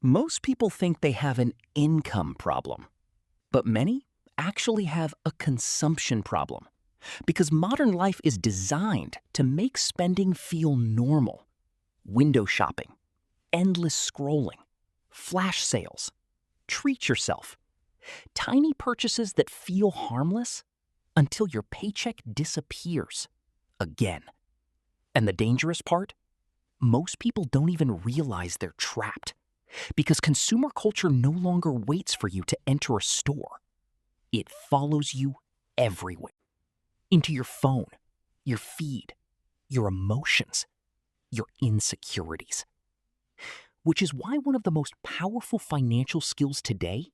Most people think they have an income problem, but many actually have a consumption problem because modern life is designed to make spending feel normal. Window shopping, endless scrolling, flash sales, treat yourself, tiny purchases that feel harmless until your paycheck disappears again. And the dangerous part? Most people don't even realize they're trapped because consumer culture no longer waits for you to enter a store. It follows you everywhere. Into your phone, your feed, your emotions, your insecurities. Which is why one of the most powerful financial skills today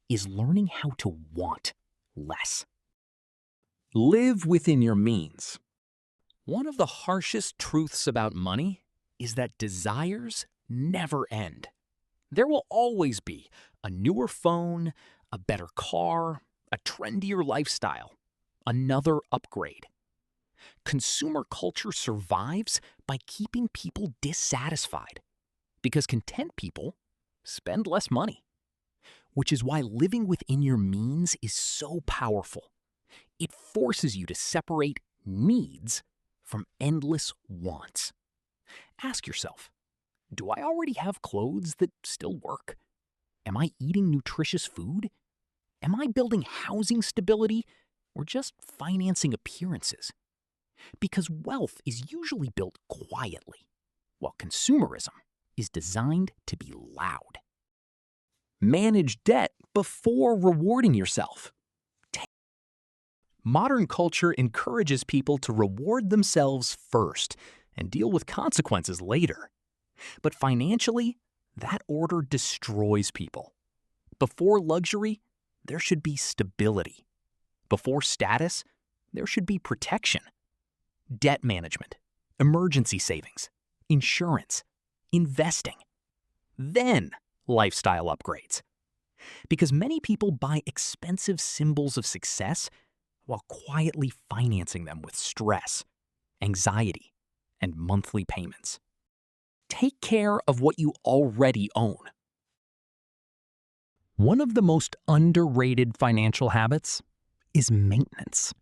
is learning how to want less. Live within your means. One of the harshest truths about money is that desires never end. There will always be a newer phone, a better car, a trendier lifestyle, another upgrade. Consumer culture survives by keeping people dissatisfied because content people spend less money. Which is why living within your means is so powerful. It forces you to separate needs from endless wants. Ask yourself, do I already have clothes that still work? Am I eating nutritious food? Am I building housing stability or just financing appearances? Because wealth is usually built quietly, while consumerism is designed to be loud. Manage debt before rewarding yourself. Modern culture encourages people to reward themselves first and deal with consequences later. But financially, that order destroys people. Before luxury, there should be stability. Before status, there should be protection. Debt management, emergency savings, insurance, investing. Then lifestyle upgrades. Because many people buy expensive symbols of success while quietly financing them with stress, anxiety, and monthly payments. Take care of what you already own. One of the most underrated financial habits is maintenance.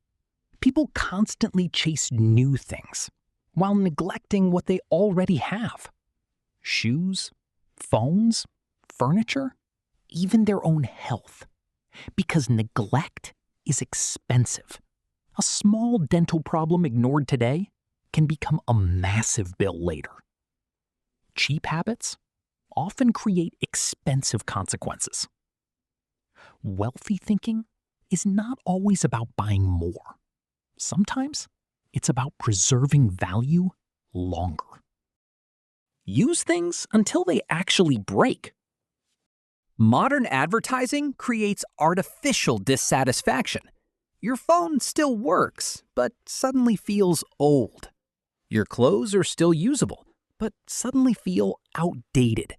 People constantly chase new things while neglecting what they already have. Shoes, phones, furniture, even their own health. Because neglect is expensive. A small dental problem ignored today can become a massive bill later. Cheap habits often create expensive consequences. Wealthy thinking is not always about buying more. Sometimes it's about preserving value longer. Use things until they actually break. Modern advertising creates artificial dissatisfaction. Your phone still works, but suddenly feels old. Your clothes are still usable, but suddenly feel outdated.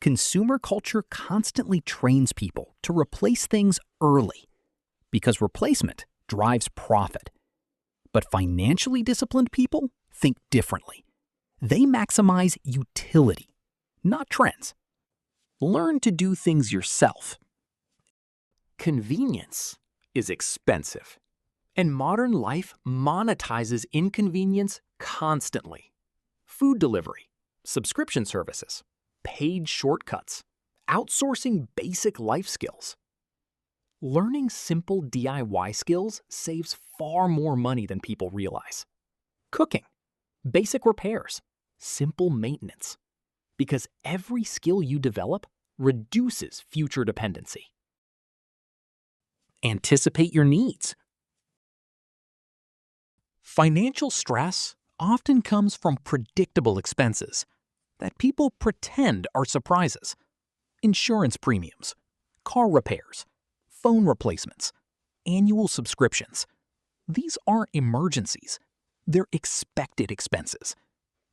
Consumer culture constantly trains people to replace things early because replacement drives profit. But financially disciplined people think differently. They maximize utility, not trends. Learn to do things yourself. Convenience is expensive, and modern life monetizes inconvenience constantly. Food delivery, subscription services, paid shortcuts, outsourcing basic life skills. Learning simple DIY skills saves far more money than people realize. Cooking, basic repairs, simple maintenance. Because every skill you develop reduces future dependency. Anticipate your needs. Financial stress often comes from predictable expenses that people pretend are surprises. Insurance premiums, car repairs, phone replacements, annual subscriptions. These aren't emergencies. They're expected expenses,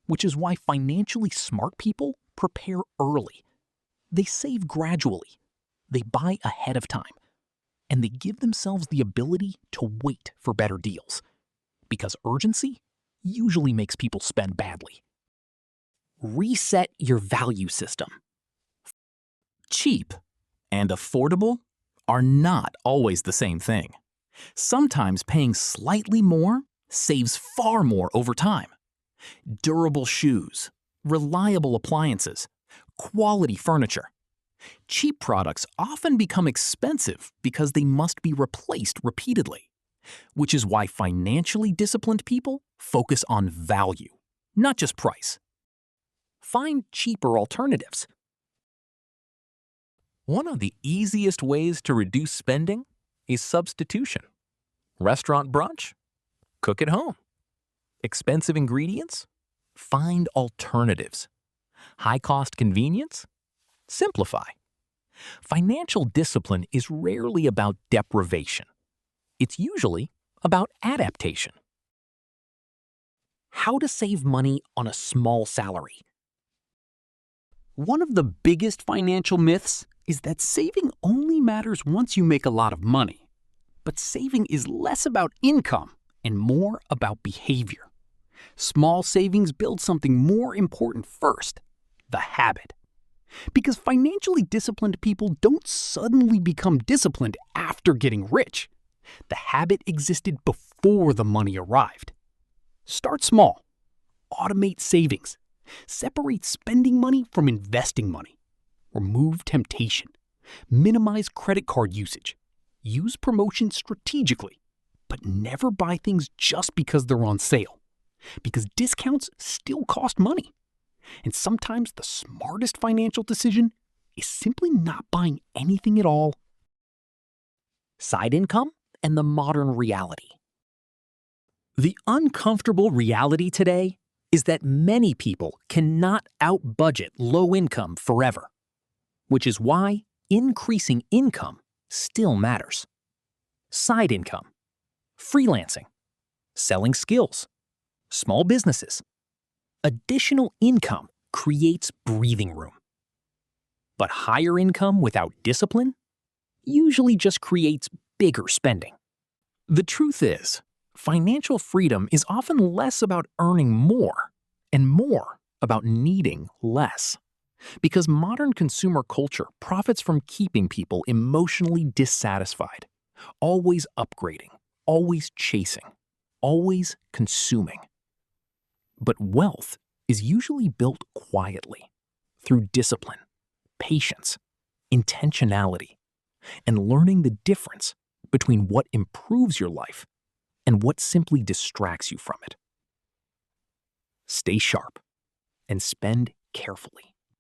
which is why financially smart people prepare early. They save gradually. They buy ahead of time. And they give themselves the ability to wait for better deals. Because urgency usually makes people spend badly. Reset your value system. Cheap and affordable are not always the same thing. Sometimes paying slightly more saves far more over time. Durable shoes, reliable appliances, quality furniture. Cheap products often become expensive because they must be replaced repeatedly, which is why financially disciplined people focus on value, not just price. Find cheaper alternatives. One of the easiest ways to reduce spending is substitution. Restaurant brunch? Cook at home. Expensive ingredients? Find alternatives. High-cost convenience? Simplify. Financial discipline is rarely about deprivation. It's usually about adaptation. How to save money on a small salary. One of the biggest financial myths is that saving only matters once you make a lot of money. But saving is less about income and more about behavior. Small savings build something more important first, the habit. Because financially disciplined people don't suddenly become disciplined after getting rich. The habit existed before the money arrived. Start small. Automate savings. Separate spending money from investing money. Remove temptation. Minimize credit card usage. Use promotions strategically, but never buy things just because they're on sale. Because discounts still cost money. And sometimes the smartest financial decision is simply not buying anything at all. Side income and the modern reality. The uncomfortable reality today is that many people cannot out-budget low income forever, which is why increasing income still matters. Side income, freelancing, selling skills, small businesses. Additional income creates breathing room. But higher income without discipline usually just creates bigger spending. The truth is, financial freedom is often less about earning more and more about needing less. Because modern consumer culture profits from keeping people emotionally dissatisfied, always upgrading, always chasing, always consuming. But wealth is usually built quietly, through discipline, patience, intentionality, and learning the difference between what improves your life and what simply distracts you from it. Stay sharp and spend carefully.